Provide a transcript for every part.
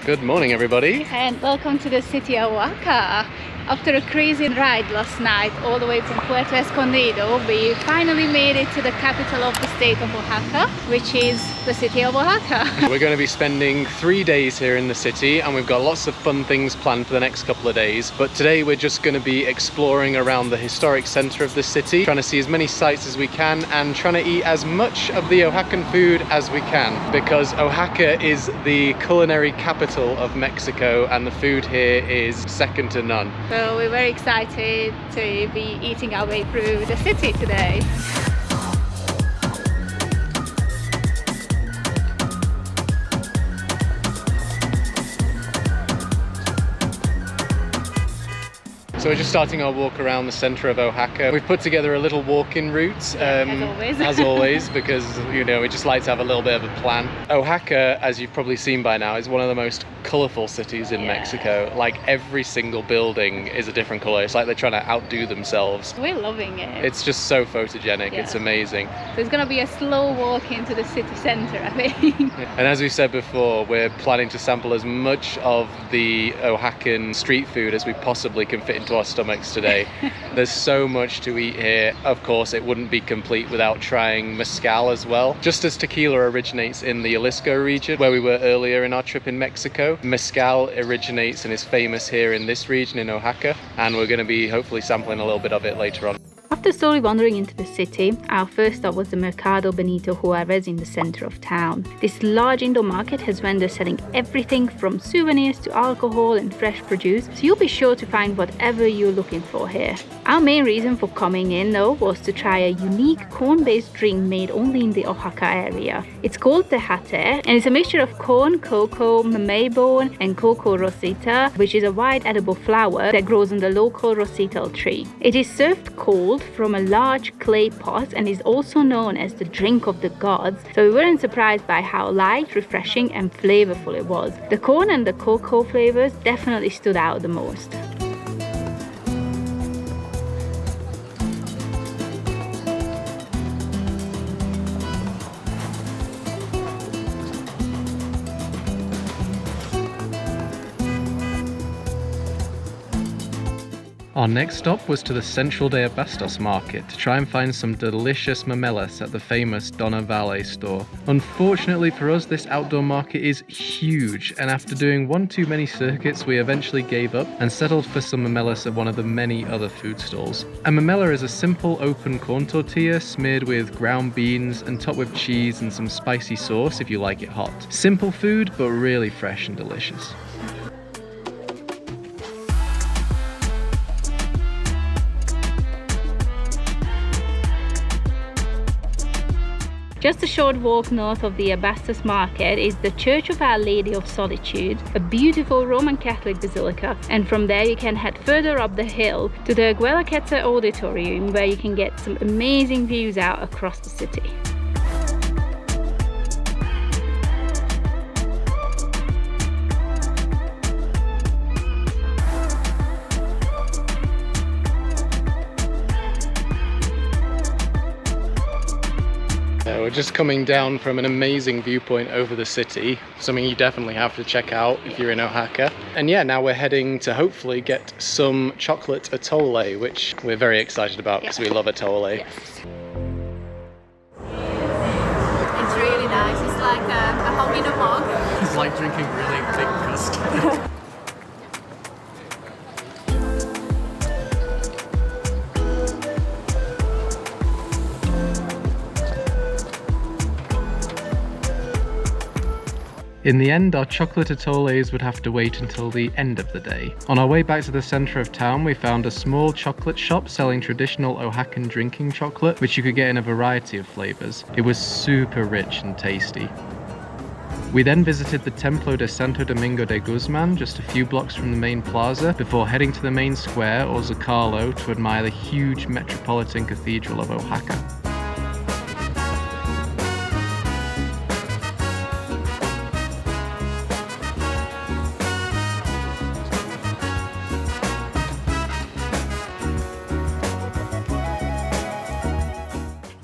Good morning, everybody. And welcome to the city of Oaxaca. After a crazy ride last night all the way from Puerto Escondido, we finally made it to the capital of the state of Oaxaca, which is the city of Oaxaca. We're going to be spending 3 days here in the city, and we've got lots of fun things planned for the next couple of days. But today we're just going to be exploring around the historic center of the city, trying to see as many sights as we can and trying to eat as much of the Oaxacan food as we can, because Oaxaca is the culinary capital of Mexico and the food here is second to none. So we're very excited to be eating our way through the city today. So we're just starting our walk around the center of Oaxaca. We've put together a little walk-in route, as always, because we just like to have a little bit of a plan. Oaxaca, as you've probably seen by now, is one of the most colorful cities in Mexico. Like every single building is a different color. It's like they're trying to outdo themselves. We're loving it. It's just so photogenic. It's amazing. So it's gonna be a slow walk into the city center, I think. And as we said before, we're planning to sample as much of the Oaxacan street food as we possibly can fit into our stomachs today. There's so much to eat here. Of course, it wouldn't be complete without trying Mezcal as well. Just as tequila originates in the Jalisco region, where we were earlier in our trip in Mexico, Mezcal originates and is famous here in this region in Oaxaca, and we're going to be hopefully sampling a little bit of it later on. After slowly wandering into the city, our first stop was the Mercado Benito Juarez in the center of town. This large indoor market has vendors selling everything from souvenirs to alcohol and fresh produce, so you'll be sure to find whatever you're looking for here. Our main reason for coming in, though, was to try a unique corn-based drink made only in the Oaxaca area. It's called Tejate, and it's a mixture of corn, cocoa, mamey bone, and cocoa rosita, which is a white edible flower that grows on the local rosital tree. It is served cold from a large clay pot and is also known as the drink of the gods, so we weren't surprised by how light, refreshing and flavorful it was. The corn and the cocoa flavors definitely stood out the most. Our next stop was to the Central de Abastos market to try and find some delicious memelas at the famous Donna Valle store. Unfortunately for us, this outdoor market is huge, and after doing one too many circuits, we eventually gave up and settled for some memelas at one of the many other food stalls. A memela is a simple open corn tortilla smeared with ground beans and topped with cheese and some spicy sauce if you like it hot. Simple food, but really fresh and delicious. Just a short walk north of the Abastos market is the Church of Our Lady of Solitude, a beautiful Roman Catholic basilica, and from there you can head further up the hill to the Guelaquetza Auditorium, where you can get some amazing views out across the city. We're just coming down from an amazing viewpoint over the city, something you definitely have to check out if you're in Oaxaca. And yeah, now we're heading to hopefully get some chocolate Atole, which we're very excited about because we love Atole. Yes. It's really nice. It's like a hug in a mug. It's like drinking really thick custard. In the end, our chocolate atoles would have to wait until the end of the day. On our way back to the center of town, we found a small chocolate shop selling traditional Oaxacan drinking chocolate, which you could get in a variety of flavors. It was super rich and tasty. We then visited the Templo de Santo Domingo de Guzman, just a few blocks from the main plaza, before heading to the main square, or Zocalo, to admire the huge Metropolitan Cathedral of Oaxaca.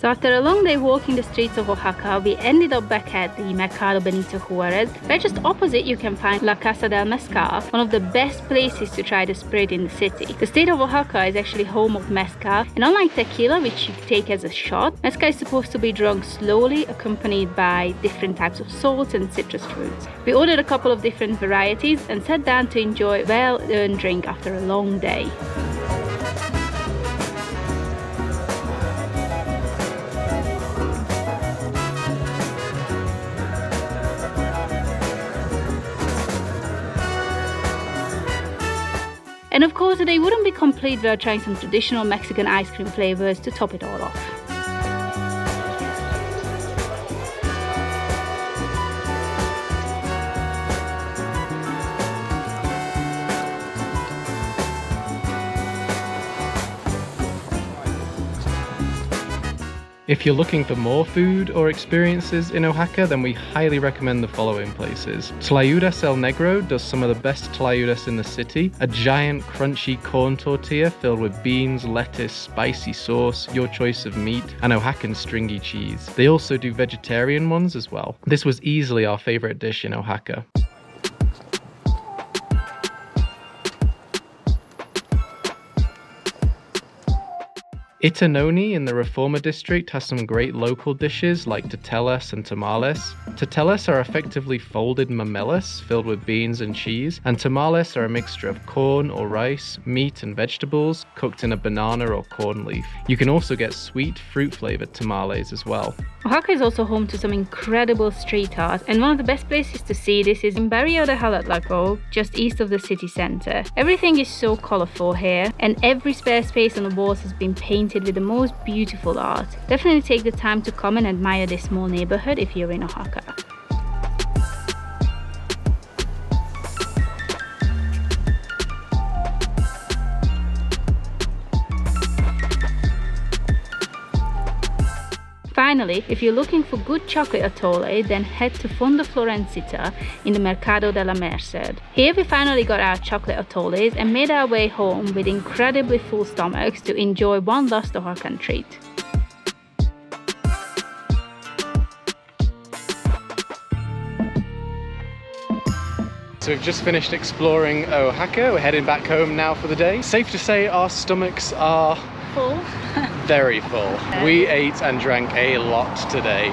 So after a long day walking the streets of Oaxaca, we ended up back at the Mercado Benito Juarez, where just opposite you can find La Casa del Mezcal, one of the best places to try the spirit in the city. The state of Oaxaca is actually home of mezcal, and unlike tequila, which you take as a shot, mezcal is supposed to be drunk slowly, accompanied by different types of salts and citrus fruits. We ordered a couple of different varieties and sat down to enjoy a well-earned drink after a long day. And of course, the day wouldn't be complete without trying some traditional Mexican ice cream flavors to top it all off. If you're looking for more food or experiences in Oaxaca, then we highly recommend the following places. Tlayudas El Negro does some of the best tlayudas in the city. A giant crunchy corn tortilla filled with beans, lettuce, spicy sauce, your choice of meat, and Oaxacan stringy cheese. They also do vegetarian ones as well. This was easily our favorite dish in Oaxaca. Itanoni in the Reforma district has some great local dishes like Tetelas and Tamales. Tetelas are effectively folded memelas filled with beans and cheese, and tamales are a mixture of corn or rice, meat and vegetables cooked in a banana or corn leaf. You can also get sweet fruit-flavored tamales as well. Oaxaca is also home to some incredible street art, and one of the best places to see this is in Barrio de Jalatlaco, just east of the city center. Everything is so colorful here, and every spare space on the walls has been painted with the most beautiful art. Definitely take the time to come and admire this small neighborhood if you're in Oaxaca. Finally, if you're looking for good chocolate atole, then head to Fonda Florecita in the Mercado de la Merced. Here we finally got our chocolate atoles and made our way home with incredibly full stomachs to enjoy one last Oaxacan treat. So we've just finished exploring Oaxaca. We're heading back home now for the day. Safe to say our stomachs are Full? very full. We ate and drank a lot today.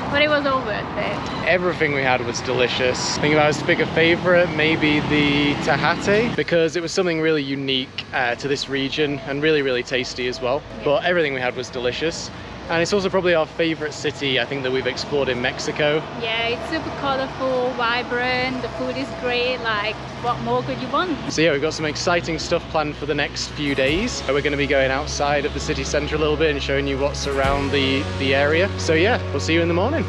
But it was all worth it. Everything we had was delicious. I think if I was to pick a favorite, maybe the Tejate, because it was something really unique to this region and really tasty as well. Yeah. But everything we had was delicious. And it's also probably our favorite city, I think, that we've explored in Mexico. Yeah, it's super colorful, vibrant, the food is great, like what more could you want? So yeah, we've got some exciting stuff planned for the next few days. We're going to be going outside of the city centre a little bit and showing you what's around the area. So yeah, we'll see you in the morning.